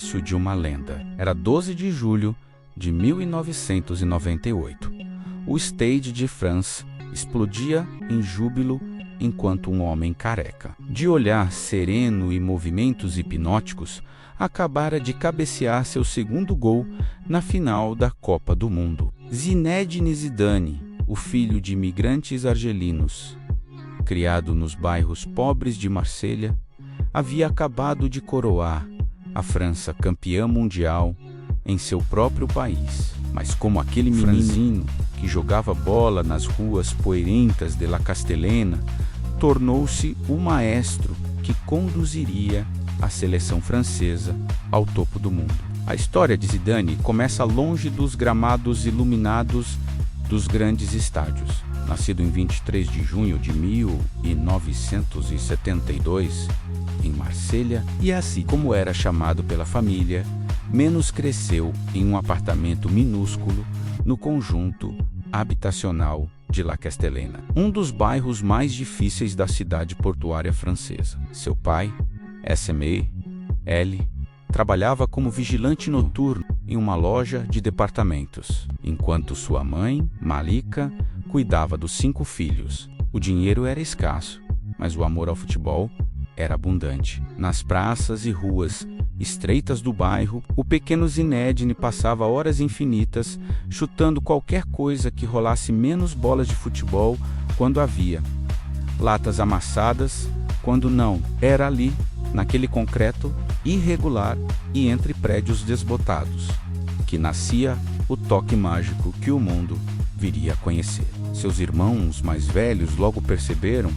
de uma lenda. Era 12 de julho de 1998. O Stade de France explodia em júbilo enquanto um homem careca, de olhar sereno e movimentos hipnóticos, acabara de cabecear seu segundo gol na final da Copa do Mundo. Zinedine Zidane, o filho de imigrantes argelinos, criado nos bairros pobres de Marselha, havia acabado de coroar a França campeã mundial em seu próprio país. Mas como aquele menino que jogava bola nas ruas poeirentas de La Castellana, tornou-se o maestro que conduziria a seleção francesa ao topo do mundo. A história de Zidane começa longe dos gramados iluminados dos grandes estádios. Nascido em 23 de junho de 1972, em Marselha, e assim como era chamado pela família, menos cresceu em um apartamento minúsculo no conjunto habitacional de La Castellana, um dos bairros mais difíceis da cidade portuária francesa. Seu pai, S.M.A.L., trabalhava como vigilante noturno em uma loja de departamentos, enquanto sua mãe, Malika, cuidava dos 5 filhos. O dinheiro era escasso, mas o amor ao futebol era abundante. Nas praças e ruas estreitas do bairro, o pequeno Zinedine passava horas infinitas chutando qualquer coisa que rolasse menos bolas de futebol quando havia, latas amassadas quando não. Era ali, naquele concreto irregular e entre prédios desbotados, que nascia o toque mágico que o mundo viria a conhecer. Seus irmãos mais velhos logo perceberam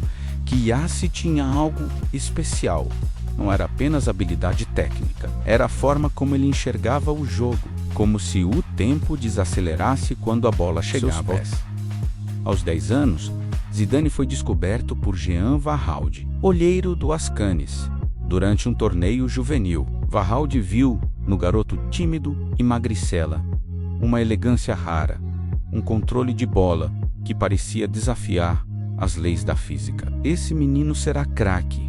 que Yassi tinha algo especial. Não era apenas habilidade técnica, era a forma como ele enxergava o jogo, como se o tempo desacelerasse quando a bola chegava. Aos 10 anos, Zidane foi descoberto por Jean Varaldi, olheiro do Ascanes, durante um torneio juvenil. Varaldi viu no garoto tímido e magricela uma elegância rara, um controle de bola que parecia desafiar as leis da física. Esse menino será craque,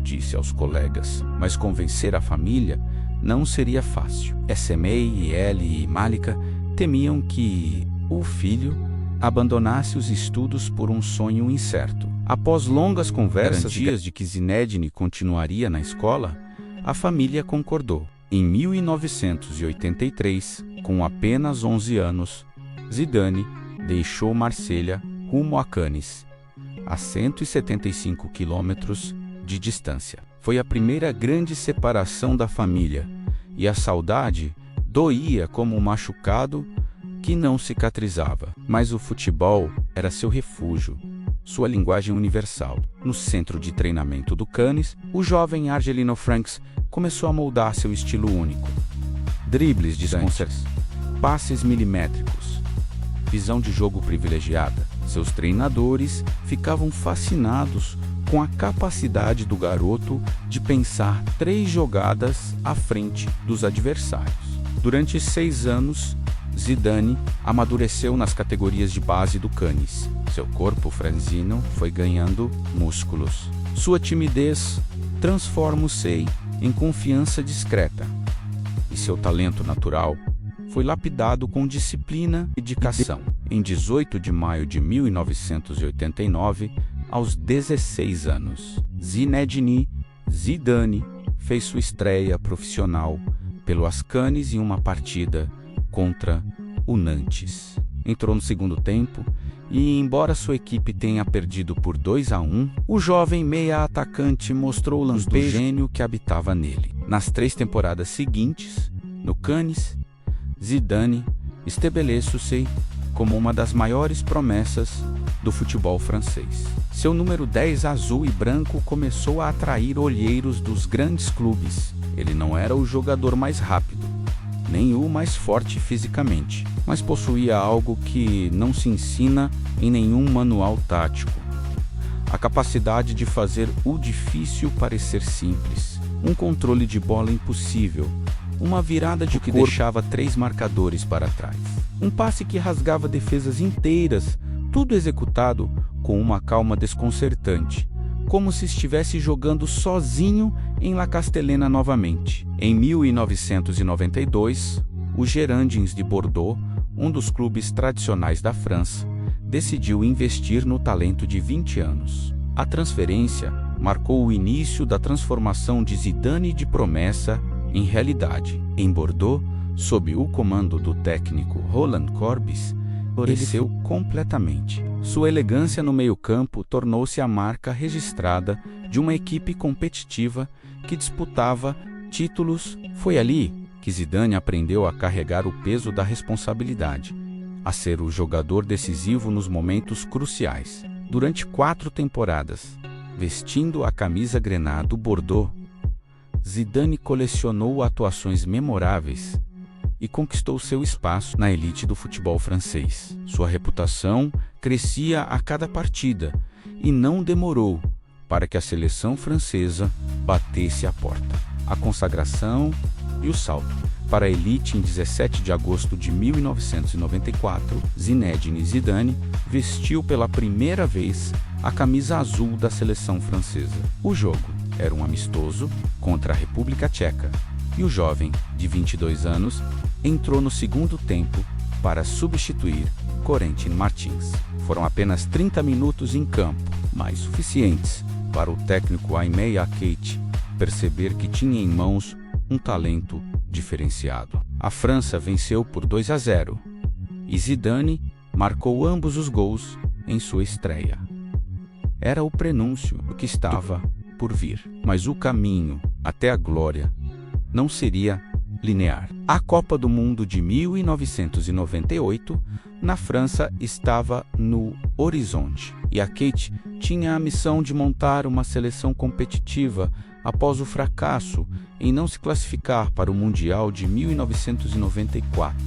disse aos colegas, mas convencer a família não seria fácil. S.M.A.L. e Malika temiam que o filho abandonasse os estudos por um sonho incerto. Após longas conversas de que Zinedine continuaria na escola, a família concordou. Em 1983, com apenas 11 anos, Zidane deixou Marselha rumo a Cannes, a 175 quilômetros de distância. Foi a primeira grande separação da família, e a saudade doía como um machucado que não cicatrizava. Mas o futebol era seu refúgio, sua linguagem universal. No centro de treinamento do Cannes, o jovem Argelino Franks começou a moldar seu estilo único. Dribles desconcertantes, passes milimétricos, visão de jogo privilegiada. Seus treinadores ficavam fascinados com a capacidade do garoto de pensar 3 jogadas à frente dos adversários. Durante 6 anos, Zidane amadureceu nas categorias de base do Cannes. Seu corpo franzino foi ganhando músculos. Sua timidez transformou-se em confiança discreta, e seu talento natural foi lapidado com disciplina e dedicação. Em 18 de maio de 1989, aos 16 anos, Zinedine Zidane fez sua estreia profissional pelo Ascanes em uma partida contra o Nantes. Entrou no segundo tempo e, embora sua equipe tenha perdido por 2-1, o jovem meia-atacante mostrou o lampejo gênio que habitava nele. Nas 3 temporadas seguintes, no Cannes, Zidane estabeleceu-se como uma das maiores promessas do futebol francês. Seu número 10 azul e branco começou a atrair olheiros dos grandes clubes. Ele não era o jogador mais rápido, nem o mais forte fisicamente, mas possuía algo que não se ensina em nenhum manual tático: a capacidade de fazer o difícil parecer simples, um controle de bola impossível, uma virada de que deixava 3 marcadores para trás, um passe que rasgava defesas inteiras, tudo executado com uma calma desconcertante, como se estivesse jogando sozinho em La Castellana novamente. Em 1992, o Girondins de Bordeaux, um dos clubes tradicionais da França, decidiu investir no talento de 20 anos. A transferência marcou o início da transformação de Zidane de promessa em realidade. Em Bordeaux, sob o comando do técnico Roland Courbis, floresceu completamente. Sua elegância no meio-campo tornou-se a marca registrada de uma equipe competitiva que disputava títulos. Foi ali que Zidane aprendeu a carregar o peso da responsabilidade, a ser o jogador decisivo nos momentos cruciais. Durante 4 temporadas, vestindo a camisa grená do Bordeaux, Zidane colecionou atuações memoráveis e conquistou seu espaço na elite do futebol francês. Sua reputação crescia a cada partida e não demorou para que a seleção francesa batesse a porta. A consagração e o salto para a elite em 17 de agosto de 1994, Zinedine Zidane vestiu pela primeira vez a camisa azul da seleção francesa. O jogo era um amistoso contra a República Tcheca e o jovem, de 22 anos, entrou no segundo tempo para substituir Corentin Martins. Foram apenas 30 minutos em campo, mas suficientes para o técnico Aimé Jacquet perceber que tinha em mãos um talento diferenciado. A França venceu por 2-0 e Zidane marcou ambos os gols em sua estreia. Era o prenúncio do que estava por vir, mas o caminho até a glória não seria linear. A Copa do Mundo de 1998, na França, estava no horizonte e Jacquet tinha a missão de montar uma seleção competitiva após o fracasso em não se classificar para o Mundial de 1994.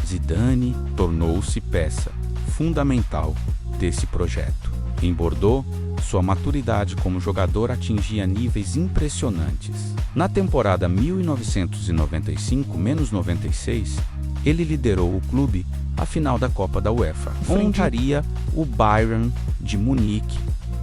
Zidane tornou-se peça fundamental desse projeto. Em Bordeaux, sua maturidade como jogador atingia níveis impressionantes. Na temporada 1995-96, ele liderou o clube à final da Copa da UEFA, onde enfrentaria o Bayern de Munique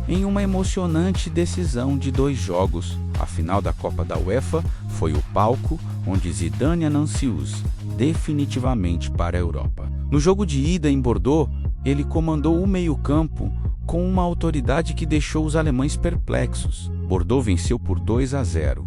em uma emocionante decisão de 2 jogos. A final da Copa da UEFA foi o palco onde Zidane anunciou-se definitivamente para a Europa. No jogo de ida em Bordeaux, ele comandou o meio-campo com uma autoridade que deixou os alemães perplexos. Bordeaux venceu por 2-0,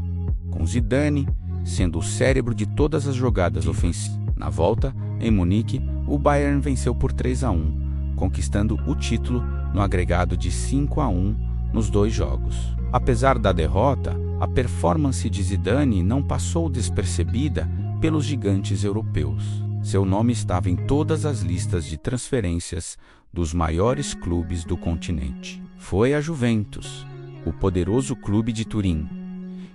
com Zidane sendo o cérebro de todas as jogadas ofensivas. Na volta, em Munique, o Bayern venceu por 3-1, conquistando o título no agregado de 5-1 nos 2 jogos. Apesar da derrota, a performance de Zidane não passou despercebida pelos gigantes europeus. Seu nome estava em todas as listas de transferências dos maiores clubes do continente. Foi a Juventus, o poderoso clube de Turim,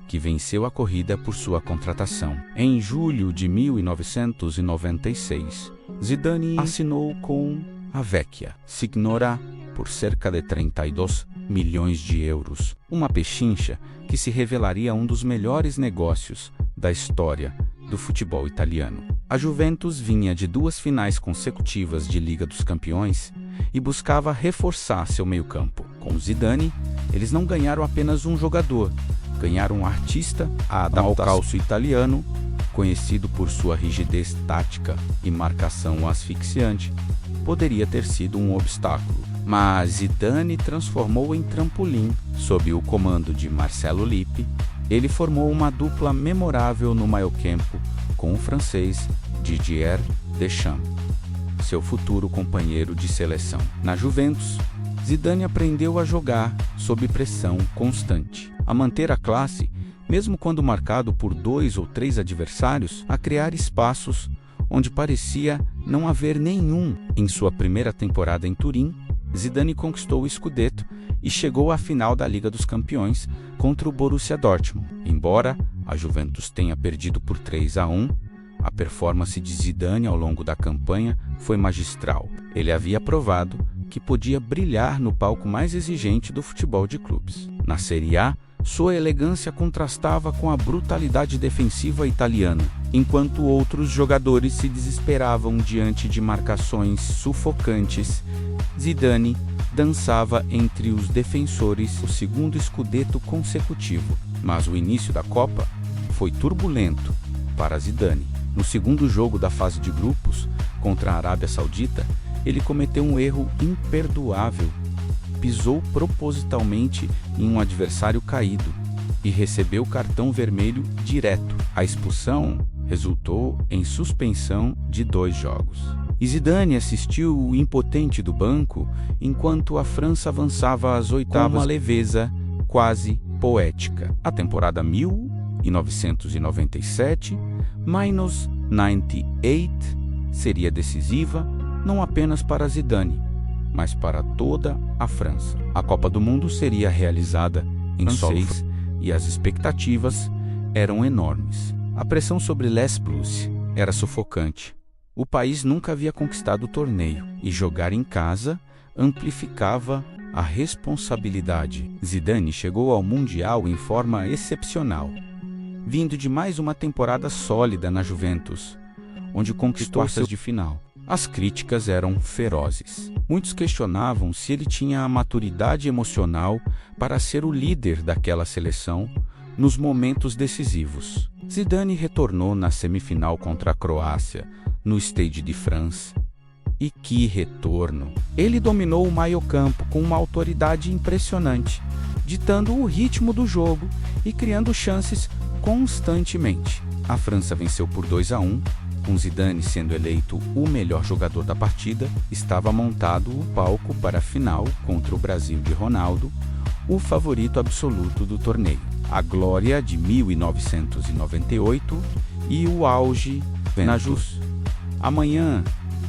que venceu a corrida por sua contratação. Em julho de 1996, Zidane assinou com a Vecchia Signora por cerca de 32 milhões de euros, uma pechincha que se revelaria um dos melhores negócios da história do futebol italiano. A Juventus vinha de 2 finais consecutivas de Liga dos Campeões e buscava reforçar seu meio-campo. Com Zidane, eles não ganharam apenas um jogador, ganharam um artista ao calço italiano, conhecido por sua rigidez tática e marcação asfixiante. Poderia ter sido um obstáculo, mas Zidane transformou em trampolim. Sob o comando de Marcelo Lippi, ele formou uma dupla memorável no meio-campo com o francês Didier Deschamps, seu futuro companheiro de seleção. Na Juventus, Zidane aprendeu a jogar sob pressão constante, a manter a classe, mesmo quando marcado por 2 ou 3 adversários, a criar espaços onde parecia não haver nenhum. Em sua primeira temporada em Turim, Zidane conquistou o Scudetto e chegou à final da Liga dos Campeões contra o Borussia Dortmund. Embora a Juventus tenha perdido por 3-1, a performance de Zidane ao longo da campanha foi magistral. Ele havia provado que podia brilhar no palco mais exigente do futebol de clubes. Na Série A, sua elegância contrastava com a brutalidade defensiva italiana, enquanto outros jogadores se desesperavam diante de marcações sufocantes. Zidane dançava entre os defensores o segundo Scudetto consecutivo. Mas o início da Copa foi turbulento para Zidane. No segundo jogo da fase de grupos, contra a Arábia Saudita, ele cometeu um erro imperdoável. Pisou propositalmente em um adversário caído e recebeu cartão vermelho direto. A expulsão resultou em suspensão de 2 jogos. E Zidane assistiu impotente do banco enquanto a França avançava às oitavas com uma leveza quase poética. A temporada 1997-98 seria decisiva não apenas para Zidane, mas para toda a França. A Copa do Mundo seria realizada em francês e as expectativas eram enormes. A pressão sobre Les Bleus era sufocante. O país nunca havia conquistado o torneio e jogar em casa amplificava a responsabilidade. Zidane chegou ao Mundial em forma excepcional, vindo de mais uma temporada sólida na Juventus, onde conquistou as quartas de final. As críticas eram ferozes. Muitos questionavam se ele tinha a maturidade emocional para ser o líder daquela seleção nos momentos decisivos. Zidane retornou na semifinal contra a Croácia, no Stade de France. E que retorno! Ele dominou o meio-campo com uma autoridade impressionante, ditando o ritmo do jogo e criando chances constantemente. A França venceu por 2-1, com Zidane sendo eleito o melhor jogador da partida. Estava montado o palco para a final contra o Brasil de Ronaldo, o favorito absoluto do torneio. A glória de 1998 e o auge na Juventus. Amanhã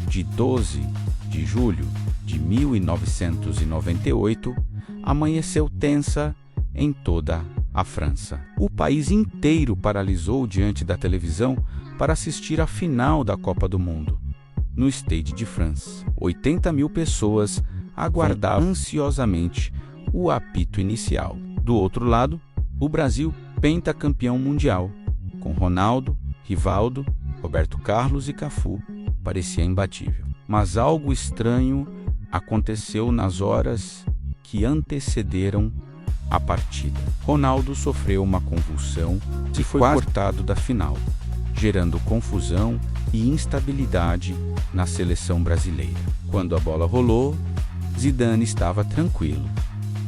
de 12 de julho de 1998, amanheceu tensa em toda a França. O país inteiro paralisou diante da televisão para assistir à final da Copa do Mundo. No Stade de France, 80 mil pessoas aguardavam ansiosamente o apito inicial. Do outro lado, o Brasil, pentacampeão mundial, com Ronaldo, Rivaldo, Roberto Carlos e Cafu, parecia imbatível. Mas algo estranho aconteceu nas horas que antecederam a partida. Ronaldo sofreu uma convulsão e foi cortado da final, gerando confusão e instabilidade na seleção brasileira. Quando a bola rolou, Zidane estava tranquilo,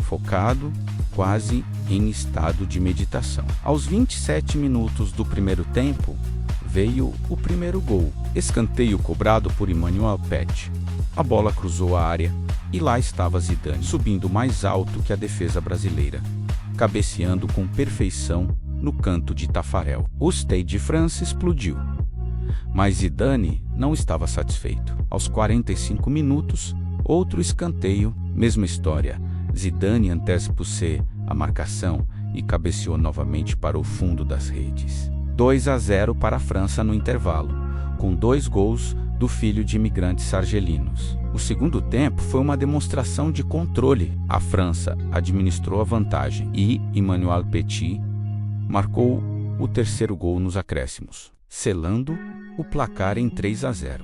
focado, quase em estado de meditação. Aos 27 minutos do primeiro tempo, veio o primeiro gol. Escanteio cobrado por Emmanuel Petit. A bola cruzou a área e lá estava Zidane, subindo mais alto que a defesa brasileira, cabeceando com perfeição no canto de Tafarel. O Stade de France explodiu. Mas Zidane não estava satisfeito. Aos 45 minutos, outro escanteio, mesma história. Zidane antecipou-se a marcação e cabeceou novamente para o fundo das redes. 2-0 para a França no intervalo, com 2 gols do filho de imigrantes argelinos. O segundo tempo foi uma demonstração de controle. A França administrou a vantagem e Emmanuel Petit marcou o terceiro gol nos acréscimos, selando o placar em 3-0.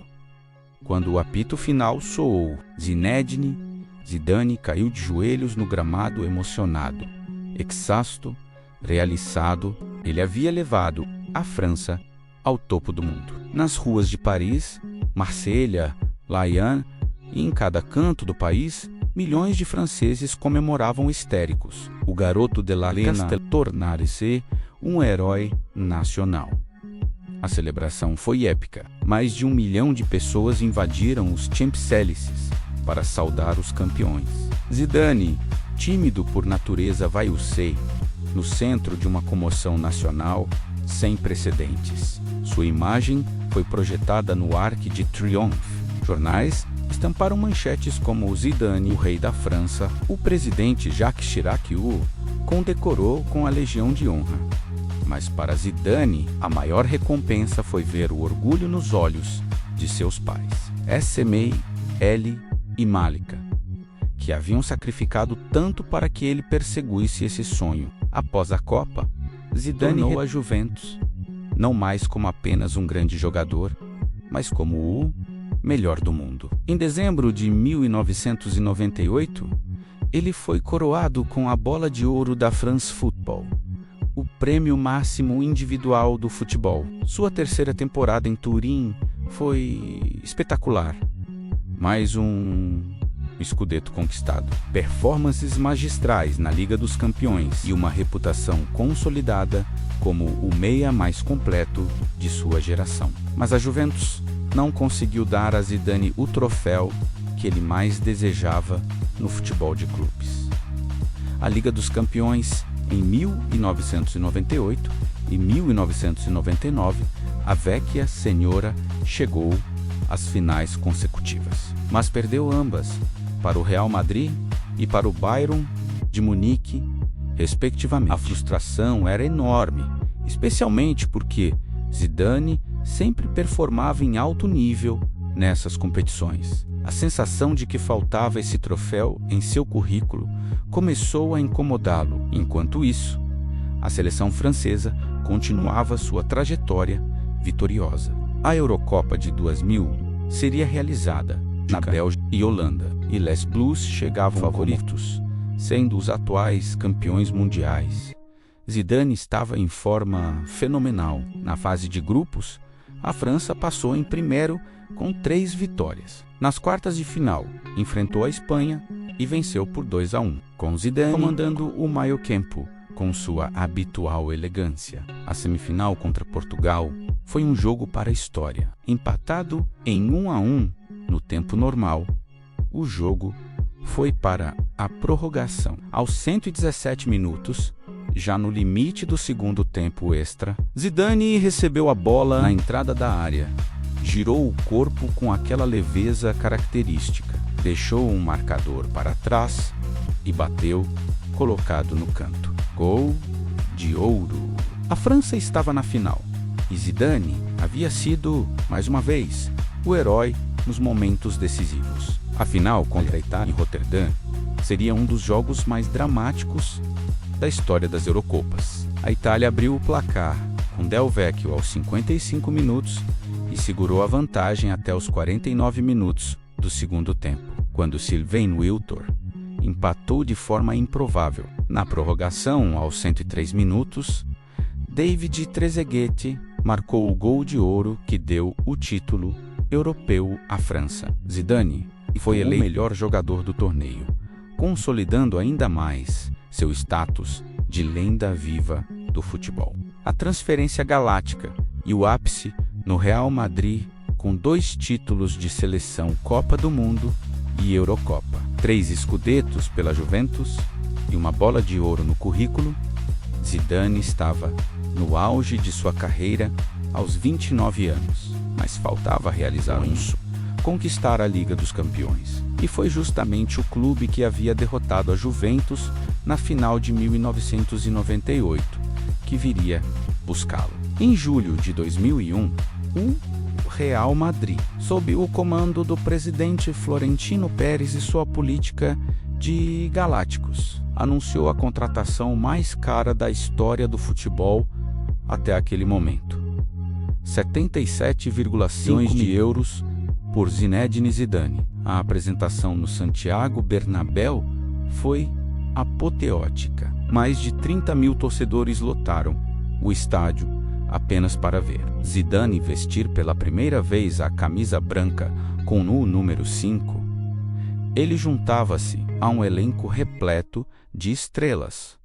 Quando o apito final soou, Zidane caiu de joelhos no gramado emocionado, exausto, realizado. Ele havia levado a França ao topo do mundo. Nas ruas de Paris, Marselha, Lyon e em cada canto do país, milhões de franceses comemoravam histéricos. O garoto de la Castel tornar-se um herói nacional. A celebração foi épica. Mais de 1 milhão de pessoas invadiram os Champs-Élysées para saudar os campeões. Zidane, tímido por natureza, vai-o-sei, no centro de uma comoção nacional sem precedentes. Sua imagem foi projetada no Arc de Triomphe. Jornais estamparam manchetes como Zidane, o rei da França. O presidente Jacques Chirac o condecorou com a Legião de Honra. Mas para Zidane, a maior recompensa foi ver o orgulho nos olhos de seus pais, Esmé, Elie e Malika, que haviam sacrificado tanto para que ele perseguisse esse sonho. Após a Copa, Zidane tornou a Juventus, não mais como apenas um grande jogador, mas como o melhor do mundo. Em dezembro de 1998, ele foi coroado com a Bola de Ouro da France Football, prêmio máximo individual do futebol. Sua terceira temporada em Turim foi espetacular. Mais um Scudetto conquistado, performances magistrais na Liga dos Campeões e uma reputação consolidada como o meia mais completo de sua geração. Mas a Juventus não conseguiu dar a Zidane o troféu que ele mais desejava no futebol de clubes. A Liga dos Campeões, em 1998 e 1999, a Vecchia Senhora chegou às finais consecutivas, mas perdeu ambas para o Real Madrid e para o Bayern de Munique, respectivamente. A frustração era enorme, especialmente porque Zidane sempre performava em alto nível nessas competições. A sensação de que faltava esse troféu em seu currículo começou a incomodá-lo. Enquanto isso, a seleção francesa continuava sua trajetória vitoriosa. A Eurocopa de 2000 seria realizada na Bélgica e Holanda, e Les Blues chegavam favoritos, sendo os atuais campeões mundiais. Zidane estava em forma fenomenal. Na fase de grupos, a França passou em primeiro com 3 vitórias. Nas quartas de final, enfrentou a Espanha e venceu por 2-1, com Zidane comandando o meio-campo com sua habitual elegância. A semifinal contra Portugal foi um jogo para a história. Empatado em 1-1 no tempo normal, o jogo foi para a prorrogação. Aos 117 minutos, já no limite do segundo tempo extra, Zidane recebeu a bola na entrada da área, girou o corpo com aquela leveza característica, deixou um marcador para trás e bateu, colocado no canto. Gol de ouro. A França estava na final e Zidane havia sido, mais uma vez, o herói nos momentos decisivos. A final contra a Itália em Roterdã seria um dos jogos mais dramáticos da história das Eurocopas. A Itália abriu o placar com Del Vecchio aos 55 minutos e segurou a vantagem até os 49 minutos do segundo tempo, quando Sylvain Wiltord empatou de forma improvável. Na prorrogação, aos 103 minutos, David Trezeguet marcou o gol de ouro que deu o título europeu à França. Zidane foi eleito o melhor jogador do torneio, consolidando ainda mais seu status de lenda viva do futebol. A transferência galáctica e o ápice no Real Madrid, com 2 títulos de seleção Copa do Mundo e Eurocopa, 3 Scudettos pela Juventus e uma bola de ouro no currículo, Zidane estava no auge de sua carreira aos 29 anos, mas faltava realizar conquistar a Liga dos Campeões. E foi justamente o clube que havia derrotado a Juventus na final de 1998 que viria buscá-lo. Em julho de 2001, o Real Madrid, sob o comando do presidente Florentino Pérez e sua política de galácticos, anunciou a contratação mais cara da história do futebol até aquele momento. 77,5 milhões de euros por Zinedine Zidane. A apresentação no Santiago Bernabéu foi apoteótica. Mais de 30 mil torcedores lotaram o estádio apenas para ver Zidane vestir pela primeira vez a camisa branca com o número 5. Ele juntava-se a um elenco repleto de estrelas: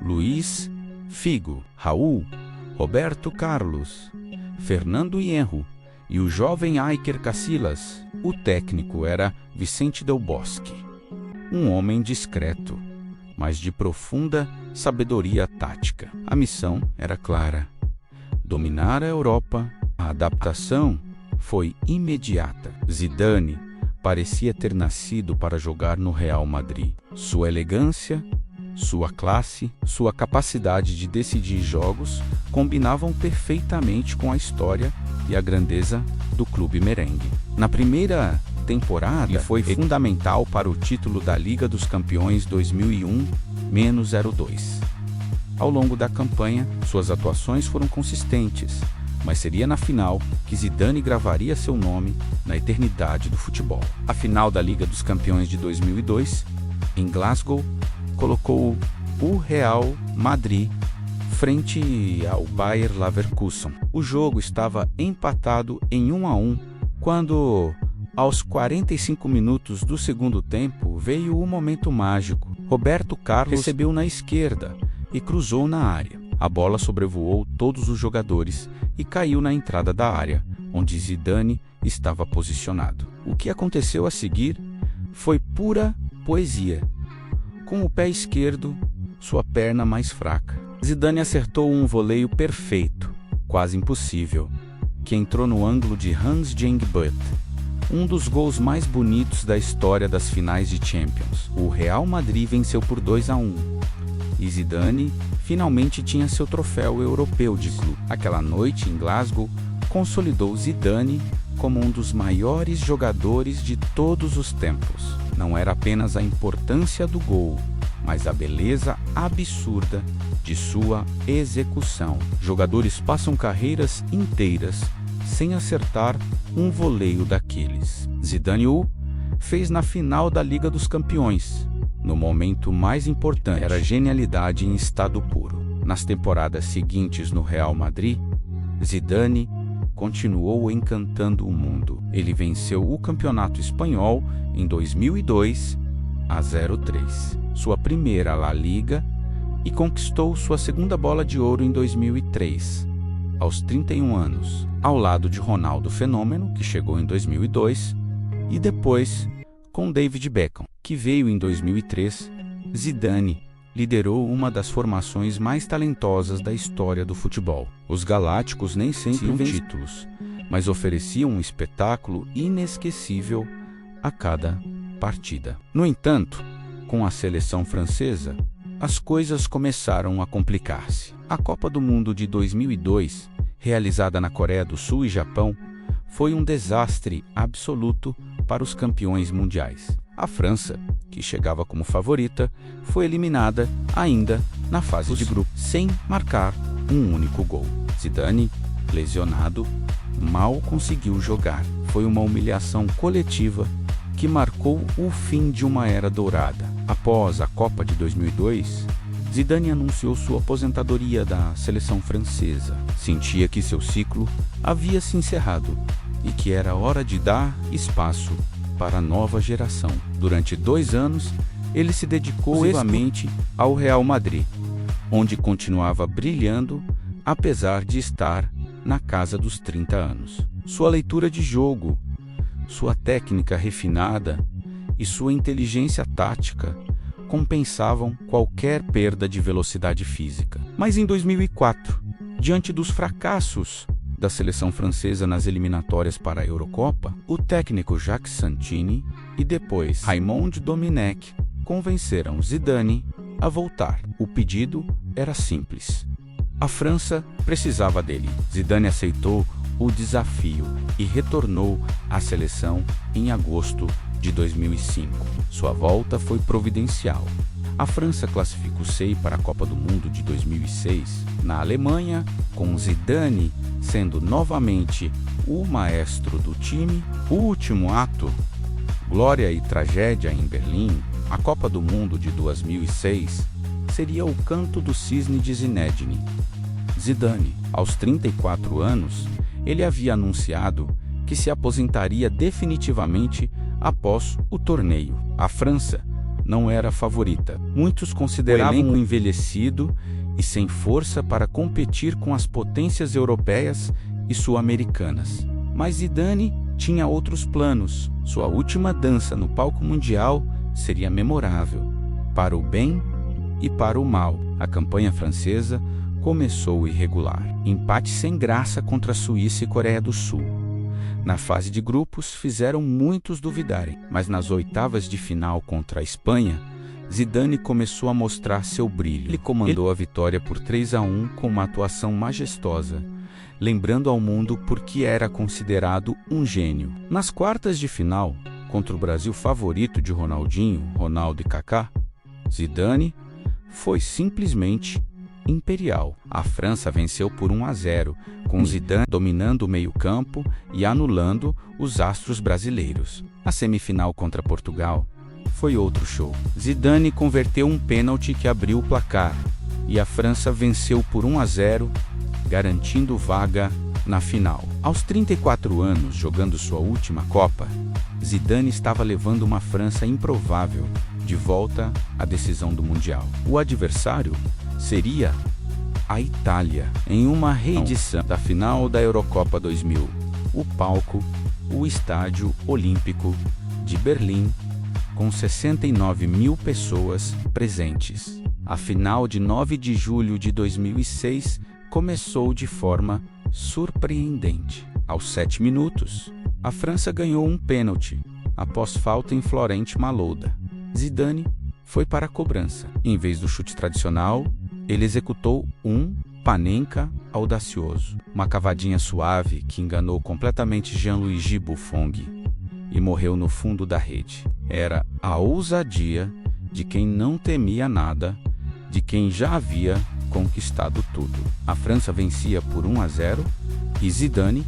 Luís Figo, Raul, Roberto Carlos, Fernando Hierro e o jovem Iker Casillas. O técnico era Vicente Del Bosque, um homem discreto, mas de profunda sabedoria tática. A missão era clara: dominar a Europa. A adaptação foi imediata. Zidane parecia ter nascido para jogar no Real Madrid. Sua elegância, sua classe, sua capacidade de decidir jogos combinavam perfeitamente com a história e a grandeza do clube merengue. Na primeira temporada, ele foi fundamental para o título da Liga dos Campeões 2001-02. Ao longo da campanha, suas atuações foram consistentes, mas seria na final que Zidane gravaria seu nome na eternidade do futebol. A final da Liga dos Campeões de 2002, em Glasgow, colocou o Real Madrid frente ao Bayer Leverkusen. O jogo estava empatado em 1-1 quando, aos 45 minutos do segundo tempo, veio o momento mágico. Roberto Carlos recebeu na esquerda e cruzou na área. A bola sobrevoou todos os jogadores e caiu na entrada da área, onde Zidane estava posicionado. O que aconteceu a seguir foi pura poesia. Com o pé esquerdo, sua perna mais fraca, Zidane acertou um voleio perfeito, quase impossível, que entrou no ângulo de Hans Jengbutt, um dos gols mais bonitos da história das finais de Champions. O Real Madrid venceu por 2-1. E Zidane finalmente tinha seu troféu europeu de clube. Aquela noite em Glasgow consolidou Zidane como um dos maiores jogadores de todos os tempos. Não era apenas a importância do gol, mas a beleza absurda de sua execução. Jogadores passam carreiras inteiras sem acertar um voleio daqueles. Zidane o fez na final da Liga dos Campeões. No momento mais importante, era genialidade em estado puro. Nas temporadas seguintes no Real Madrid, Zidane continuou encantando o mundo. Ele venceu o Campeonato Espanhol em 2002 a 0-3, sua primeira La Liga, e conquistou sua segunda Bola de Ouro em 2003, aos 31 anos, ao lado de Ronaldo Fenômeno, que chegou em 2002, e depois com David Beckham, que veio em 2003. Zidane liderou uma das formações mais talentosas da história do futebol. Os galácticos nem sempre venciam títulos, mas ofereciam um espetáculo inesquecível a cada partida. No entanto, com a seleção francesa, as coisas começaram a complicar-se. A Copa do Mundo de 2002, realizada na Coreia do Sul e Japão, foi um desastre absoluto para os campeões mundiais. A França, que chegava como favorita, foi eliminada ainda na fase de grupo, sem marcar um único gol. Zidane, lesionado, mal conseguiu jogar. Foi uma humilhação coletiva que marcou o fim de uma era dourada. Após a Copa de 2002, Zidane anunciou sua aposentadoria da seleção francesa. Sentia que seu ciclo havia se encerrado e que era hora de dar espaço para a nova geração. Durante 2 anos, ele se dedicou exclusivamente ao Real Madrid, onde continuava brilhando apesar de estar na casa dos 30 anos. Sua leitura de jogo, sua técnica refinada e sua inteligência tática compensavam qualquer perda de velocidade física. Mas em 2004, diante dos fracassos da seleção francesa nas eliminatórias para a Eurocopa, o técnico Jacques Santini e depois Raymond Domenech convenceram Zidane a voltar. O pedido era simples. A França precisava dele. Zidane aceitou o desafio e retornou à seleção em agosto de 2005. Sua volta foi providencial. A França classificou-se para a Copa do Mundo de 2006 na Alemanha, com Zidane sendo novamente o maestro do time. O último ato, glória e tragédia em Berlim, a Copa do Mundo de 2006, seria o canto do cisne de Zinedine Zidane. Aos 34 anos, ele havia anunciado que se aposentaria definitivamente após o torneio. A França não era a favorita. Muitos consideravam o envelhecido e sem força para competir com as potências europeias e sul-americanas. Mas Zidane tinha outros planos. Sua última dança no palco mundial seria memorável, para o bem e para o mal. A campanha francesa começou irregular. Empate sem graça contra a Suíça e Coreia do Sul. Na fase de grupos, fizeram muitos duvidarem, mas nas oitavas de final contra a Espanha, Zidane começou a mostrar seu brilho. Ele comandou a vitória por 3-1 com uma atuação majestosa, lembrando ao mundo por que era considerado um gênio. Nas quartas de final, contra o Brasil favorito de Ronaldinho, Ronaldo e Kaká, Zidane foi simplesmente imperial. A França venceu por 1-0, com Zidane dominando o meio-campo e anulando os astros brasileiros. A semifinal contra Portugal foi outro show. Zidane converteu um pênalti que abriu o placar, e a França venceu por 1-0, garantindo vaga na final. Aos 34 anos, jogando sua última Copa, Zidane estava levando uma França improvável de volta à decisão do Mundial. O adversário seria a Itália, em uma reedição da final da Eurocopa 2000. O palco, o Estádio Olímpico de Berlim, com 69 mil pessoas presentes. A final de 9 de julho de 2006 começou de forma surpreendente. Aos 7 minutos, a França ganhou um pênalti após falta em Florent Malouda. Zidane foi para a cobrança. Em vez do chute tradicional, ele executou um panenka audacioso, uma cavadinha suave que enganou completamente Gianluigi Buffon e morreu no fundo da rede. Era a ousadia de quem não temia nada, de quem já havia conquistado tudo. A França vencia por 1-0 e Zidane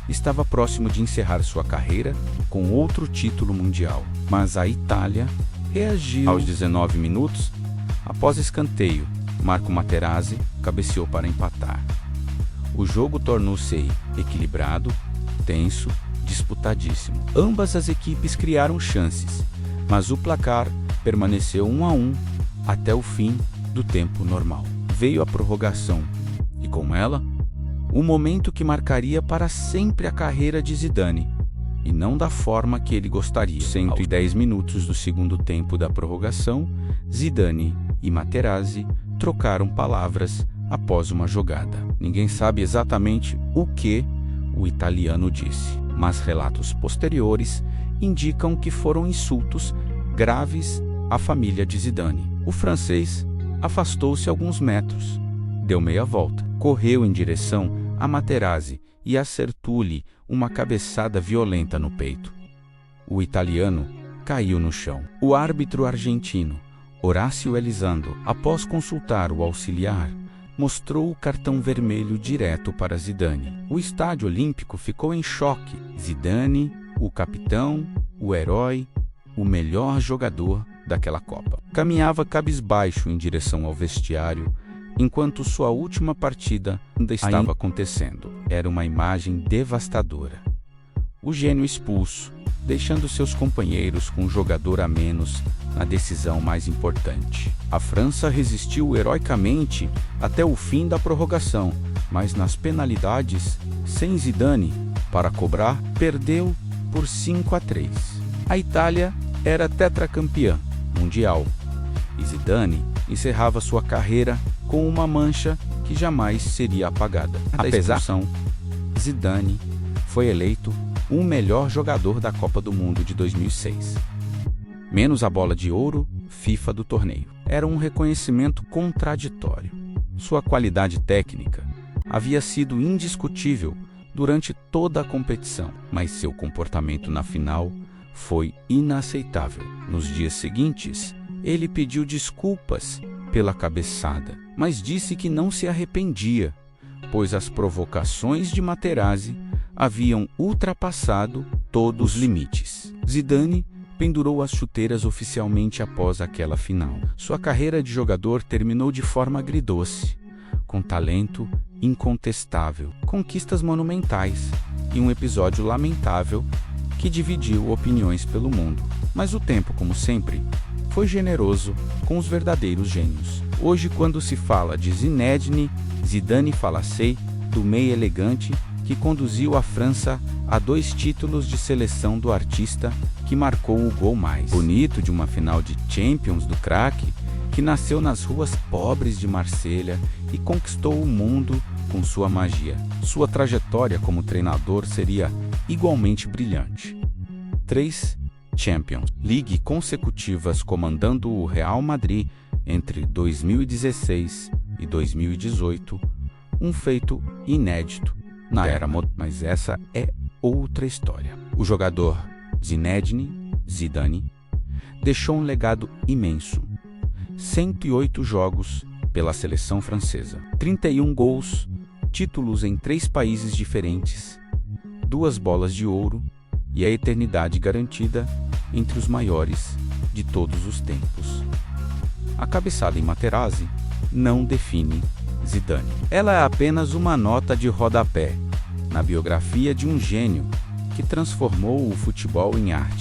estava próximo de encerrar sua carreira com outro título mundial. Mas a Itália reagiu. Aos 19 minutos, após escanteio, Marco Materazzi cabeceou para empatar. O jogo tornou-se equilibrado, tenso, disputadíssimo. Ambas as equipes criaram chances, mas o placar permaneceu 1-1 até o fim do tempo normal. Veio a prorrogação e, com ela, um momento que marcaria para sempre a carreira de Zidane, e não da forma que ele gostaria. 110 minutos do segundo tempo da prorrogação, Zidane e Materazzi trocaram palavras após uma jogada. Ninguém sabe exatamente o que o italiano disse, mas relatos posteriores indicam que foram insultos graves à família de Zidane. O francês afastou-se alguns metros, deu meia volta, correu em direção a Materazzi e acertou-lhe uma cabeçada violenta no peito. O italiano caiu no chão. O árbitro argentino, Horácio Elizondo, após consultar o auxiliar, mostrou o cartão vermelho direto para Zidane. O Estádio Olímpico ficou em choque. Zidane, o capitão, o herói, o melhor jogador daquela Copa, caminhava cabisbaixo em direção ao vestiário, enquanto sua última partida ainda estava acontecendo. Era uma imagem devastadora. O gênio expulso, deixando seus companheiros com um jogador a menos na decisão mais importante. A França resistiu heroicamente até o fim da prorrogação, mas nas penalidades, sem Zidane para cobrar, perdeu por 5-3. A Itália era tetracampeã mundial e Zidane encerrava sua carreira com uma mancha que jamais seria apagada. Apesar da expulsão, Zidane foi eleito o melhor jogador da Copa do Mundo de 2006. Menos a bola de ouro FIFA do torneio. Era um reconhecimento contraditório. Sua qualidade técnica havia sido indiscutível durante toda a competição, mas seu comportamento na final foi inaceitável. Nos dias seguintes, ele pediu desculpas pela cabeçada, mas disse que não se arrependia, pois as provocações de Materazzi haviam ultrapassado todos os limites. Zidane pendurou as chuteiras oficialmente após aquela final. Sua carreira de jogador terminou de forma agridoce, com talento incontestável, conquistas monumentais e um episódio lamentável que dividiu opiniões pelo mundo. Mas o tempo, como sempre, foi generoso com os verdadeiros gênios. Hoje, quando se fala de Zinedine Zidane, fala-se do meia elegante que conduziu a França a 2 títulos de seleção, do artista que marcou o gol mais bonito de uma final de Champions, do craque que nasceu nas ruas pobres de Marselha e conquistou o mundo com sua magia. Sua trajetória como treinador seria igualmente brilhante. 3 Champions League consecutivas comandando o Real Madrid entre 2016 e 2018, um feito inédito na era moderna. Mas essa é outra história. O jogador Zinedine Zidane deixou um legado imenso. 108 jogos pela seleção francesa, 31 gols, títulos em 3 países diferentes, 2 bolas de ouro e a eternidade garantida entre os maiores de todos os tempos. A cabeçada em Materazzi não define Zidane. Ela é apenas uma nota de rodapé na biografia de um gênio que transformou o futebol em arte.